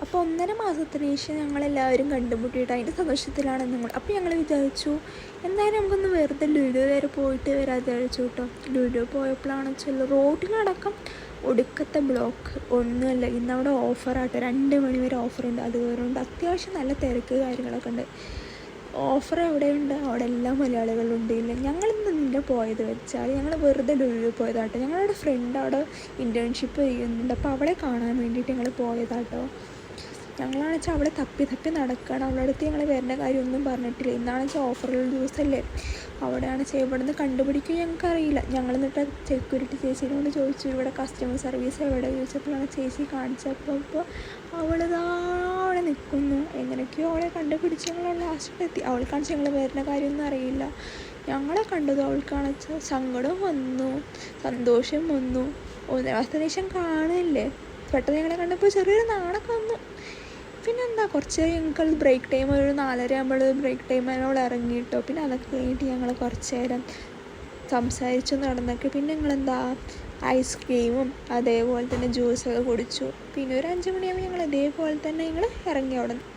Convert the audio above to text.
അപ്പോൾ 1.5 മാസത്തിന് ശേഷം ഞങ്ങളെല്ലാവരും കണ്ടുമുട്ടിയിട്ട് അതിൻ്റെ സന്തോഷത്തിലാണ് നമ്മൾ. അപ്പോൾ ഞങ്ങൾ വിചാരിച്ചു എന്തായാലും നമുക്കൊന്ന് വെറുതെ ലുലു വരെ പോയിട്ട് വരാതെ വിചാരിച്ചു കേട്ടോ. ലുലു പോയപ്പോഴാണെന്ന് വെച്ചാൽ റോഡിലടക്കം ഒടുക്കത്തെ ബ്ലോക്ക്. ഒന്നുമല്ല, ഇന്നവിടെ ഓഫറാട്ടോ, 2 മണി വരെ ഓഫറുണ്ട്. അത് കയറുണ്ട്, അത്യാവശ്യം നല്ല തിരക്ക് കാര്യങ്ങളൊക്കെ ഉണ്ട്. ഓഫർ എവിടെയുണ്ട് അവിടെ എല്ലാം മലയാളികളുണ്ട്. ഇല്ല, ഞങ്ങളിന്ന് നിന്നെ പോയത് വെച്ചാൽ ഞങ്ങൾ വെറുതെ ലുലു പോയതാട്ടോ. ഞങ്ങളുടെ ഫ്രണ്ട് അവിടെ ഇൻറ്റേൺഷിപ്പ് ചെയ്യുന്നുണ്ട്, അപ്പോൾ അവളെ കാണാൻ വേണ്ടിയിട്ട് ഞങ്ങൾ പോയതാട്ടോ. ഞങ്ങളാണെന്ന് വെച്ചാൽ അവളെ തപ്പി നടക്കുകയാണ്. അവളുടെ അടുത്ത് ഞങ്ങൾ വരുന്ന കാര്യമൊന്നും പറഞ്ഞിട്ടില്ല. ഇന്നാണെന്ന് വെച്ചാൽ ഓഫറുള്ള ദിവസമല്ലേ. അവിടെയാണ് വെച്ചാൽ ഇവിടെ നിന്ന് കണ്ടുപിടിക്കുക ഞങ്ങൾക്കറിയില്ല. ഞങ്ങൾ എന്നിട്ട് സെക്യൂരിറ്റി ചേച്ചീനോട് ചോദിച്ചു ഇവിടെ കസ്റ്റമർ സർവീസ് എവിടെ ചോദിച്ചപ്പോഴാണ് ചേച്ചി കാണിച്ചപ്പോൾ അവളിതാ അവിടെ നിൽക്കുന്നു. എങ്ങനെയൊക്കെയോ അവളെ കണ്ടുപിടിച്ച് ഞങ്ങൾ ലാസ്റ്റിലെത്തി. അവൾക്കാണെന്ന് വെച്ചാൽ ഞങ്ങൾ വരുന്ന കാര്യമൊന്നും അറിയില്ല. ഞങ്ങളെ കണ്ടത് അവൾക്കാണെന്ന് വെച്ചാൽ സങ്കടം വന്നു, സന്തോഷം വന്നു. 1 മാസത്തിന് ശേഷം കാണില്ലേ, പെട്ടെന്ന് ഞങ്ങളെ കണ്ടപ്പോൾ ചെറിയൊരു നാണൊക്കെ വന്നു. പിന്നെന്താ, കുറച്ച് ഞങ്ങൾക്ക് ബ്രേക്ക് ടൈം ഒരു 4:30 ആകുമ്പോൾ ബ്രേക്ക് ടൈം അവൾ ഇറങ്ങിയിട്ടോ. പിന്നെ അതൊക്കെ കഴിഞ്ഞിട്ട് ഞങ്ങൾ കുറച്ച് നേരം സംസാരിച്ചു നടന്നൊക്കെ. പിന്നെ ഞങ്ങളെന്താ ഐസ്ക്രീമും അതേപോലെ തന്നെ ജ്യൂസൊക്കെ കുടിച്ചു. പിന്നെ ഒരു 5 മണിയാകുമ്പോൾ ഞങ്ങൾ ഇതേപോലെ തന്നെ ഞങ്ങൾ ഇറങ്ങി അവിടെ നിന്ന്.